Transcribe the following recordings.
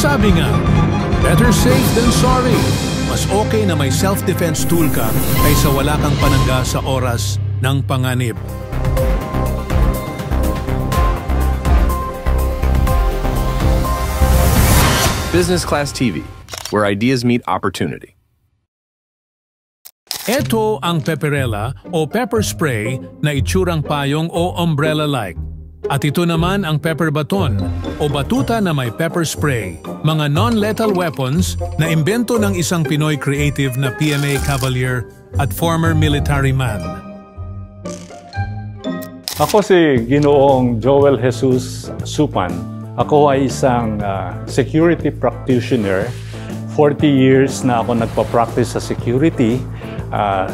Sabi nga, better safe than sorry. Mas okay na may self-defense tool ka kaysa wala kang panangga sa oras ng panganib. Business Class TV, where ideas meet opportunity. Ito ang pepperella o pepper spray na itsurang payong o umbrella-like. At ito naman ang pepper baton o batuta na may pepper spray, mga non-lethal weapons na imbento ng isang Pinoy creative na PMA Cavalier at former military man. Ako si Ginoong Joel Jesus Supan. Ako ay isang security practitioner. 40 years na ako nagpa-practice sa security.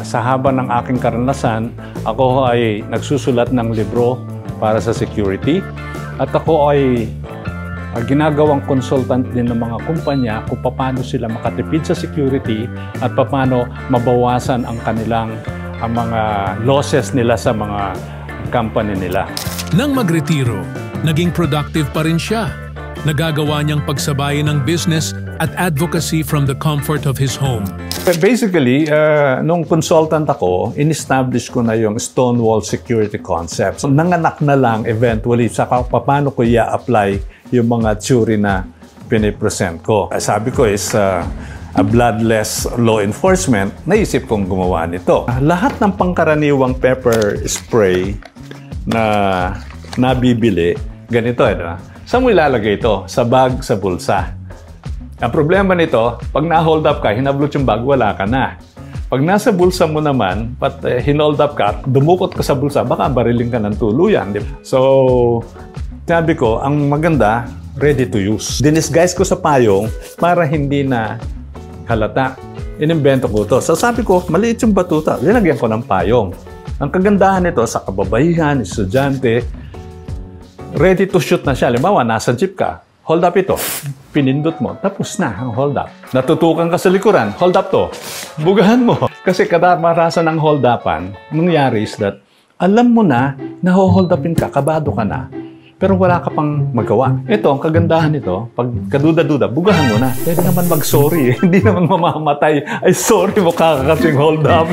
Sa haba ng aking karanasan, ako ay nagsusulat ng libro para sa security. At ako ay ginagawang consultant din ng mga kumpanya kung paano sila makatipid sa security at paano mabawasan ang kanilang mga losses nila sa mga company nila. Nang magretiro, naging productive pa rin siya. Nagagawa niyang pagsabayin ng business at advocacy from the comfort of his home. Basically, nung consultant ako, in-establish ko na yung Stonewall security concept. So, nanganak na lang eventually sa paano ko i-apply yung mga theory na pinipresent ko. Sabi ko is a bloodless law enforcement, naisip kong gumawa nito. Lahat ng pangkaraniwang pepper spray na nabibili, ganito saan mo ilalagay ito? Sa bag, sa bulsa. Ang problema nito, pag na-hold up ka, hinablot yung bag, wala ka na. Pag nasa bulsa mo naman, hinold up ka, dumukot ka sa bulsa, baka bariling ka ng tuluyan. So, sabi ko, ang maganda, ready to use. Dinisguise ko sa payong para hindi na halata. Inimbento ko to. So sabi ko, maliit yung batuta, linagyan ko ng payong. Ang kagandahan nito sa kababaihan, estudyante, ready to shoot na siya. Halimbawa, nasa jeep ka, hold up ito. Pinindot mo, tapos na ang hold up. Natutukan ka sa likuran, hold up to. Bugahan mo. Kasi kadamarasan ng hold upan, nangyari is that, alam mo na, hold upin ka, kabado ka na, pero wala ka pang magawa. Ito, ang kagandahan nito, pag kaduda-duda, bugahan mo na. Pwede naman mag-sorry. Hindi naman mamamatay. Ay, sorry mo kakasing hold up.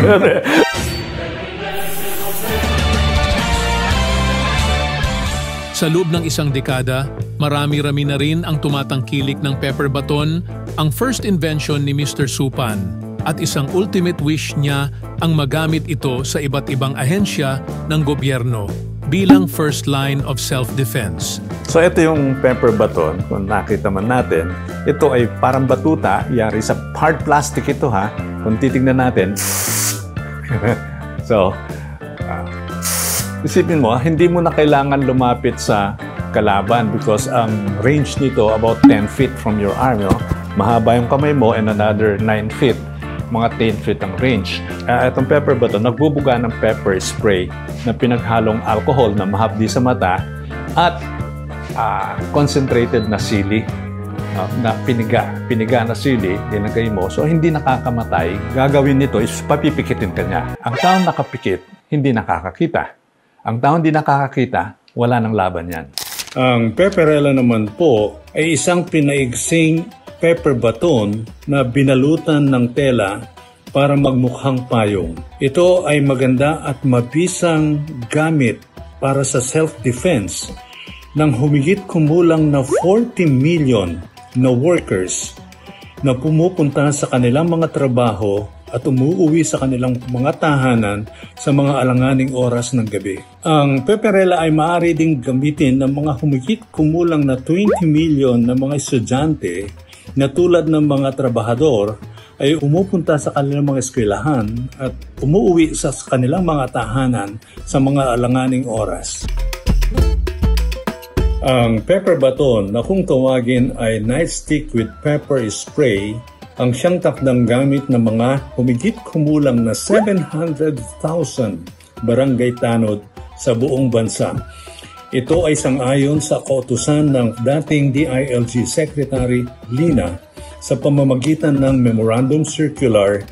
Sa loob ng isang dekada, marami-rami na rin ang tumatangkilik ng pepper baton, ang first invention ni Mr. Supan, at isang ultimate wish niya ang magamit ito sa iba't ibang ahensya ng gobyerno bilang first line of self-defense. So ito yung pepper baton, kung nakita man natin, ito ay parang batuta, yari sa hard plastic ito ha, kung titignan natin. So, isipin mo, hindi mo na kailangan lumapit sa kalaban because ang range nito about 10 feet from your arm. Mahaba yung kamay mo and another 9 feet. Mga 10 feet ang range. Itong pepper baton, nagbubuga ng pepper spray na pinaghalong alcohol na mahapdi sa mata at concentrated na sili na piniga na sili, dinagay mo. So, hindi nakakamatay. Gagawin nito is papipikitin ka niya. Ang taong nakapikit, hindi nakakakita. Ang taong di nakakakita, wala nang laban yan. Ang pepperella naman po ay isang pinaigsing pepper baton na binalutan ng tela para magmukhang payong. Ito ay maganda at mabisang gamit para sa self-defense ng humigit kumulang na 40 million na workers na pumupunta sa kanilang mga trabaho at umuuwi sa kanilang mga tahanan sa mga alanganing oras ng gabi. Ang pepperella ay maaari ding gamitin ng mga humigit kumulang na 20 million na mga estudyante na tulad ng mga trabahador ay umupunta sa kanilang mga eskwelahan at umuuwi sa kanilang mga tahanan sa mga alanganing oras. Ang pepper baton na kung tawagin ay nightstick with pepper spray ang siyang takdang gamit ng mga humigit kumulang na 700,000 barangay tanod sa buong bansa. Ito ay sang-ayon sa kautusan ng dating DILG Secretary Lina sa pamamagitan ng Memorandum Circular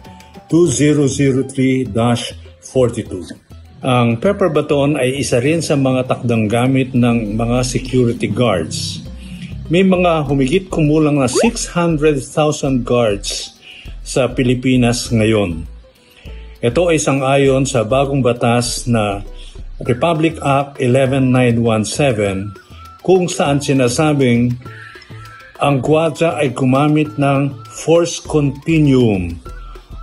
2003-42. Ang pepper baton ay isa rin sa mga takdang gamit ng mga security guards. May mga humigit kumulang na 600,000 guards sa Pilipinas ngayon. Ito ay sang-ayon sa bagong batas na Republic Act 11917 kung saan sinasabing ang gwardiya ay gumamit ng force continuum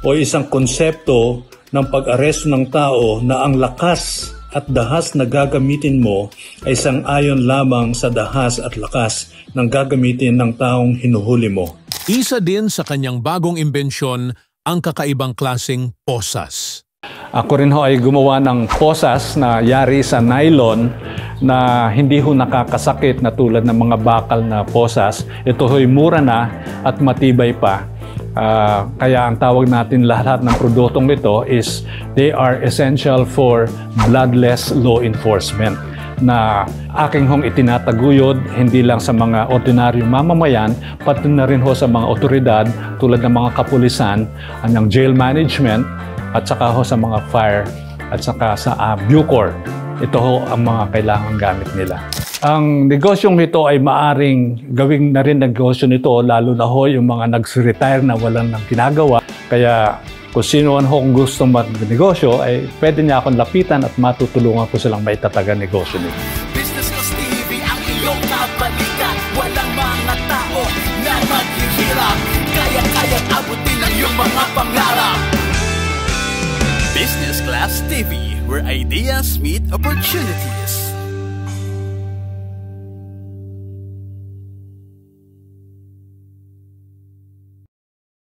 o isang konsepto ng pag-aresto ng tao na ang lakas at dahas na gagamitin mo ay sang-ayon lamang sa dahas at lakas ng gagamitin ng taong hinuhuli mo. Isa din sa kanyang bagong imbensyon ang kakaibang klaseng posas. Ako rin ho ay gumawa ng posas na yari sa nylon na hindi ho nakakasakit na tulad ng mga bakal na posas. Ito ho'y mura na at matibay pa. Kaya ang tawag natin lahat ng produktong ito is they are essential for bloodless law enforcement na aking hong itinataguyod hindi lang sa mga ordinaryong mamamayan, pati na rin ho sa mga otoridad tulad ng mga kapulisan, ang jail management, at saka ho sa mga fire at saka sa Bucor. Ito ho ang mga kailangang gamit nila. Ang negosyong ito ay maaring gawing na rin negosyo nito lalo na ho yung mga nag-retire na walang nang ginagawa. Kaya kung sino man ho kung gusto mag-negosyo ay pwede niya akong lapitan at matutulungan ko silang maitatagan negosyo nito. Business Class TV ang iyong kabalikan. Walang mga tao na maghihirap. Kaya-kayang abutin ang iyong mga pangarap. Business Class TV, where ideas meet opportunities.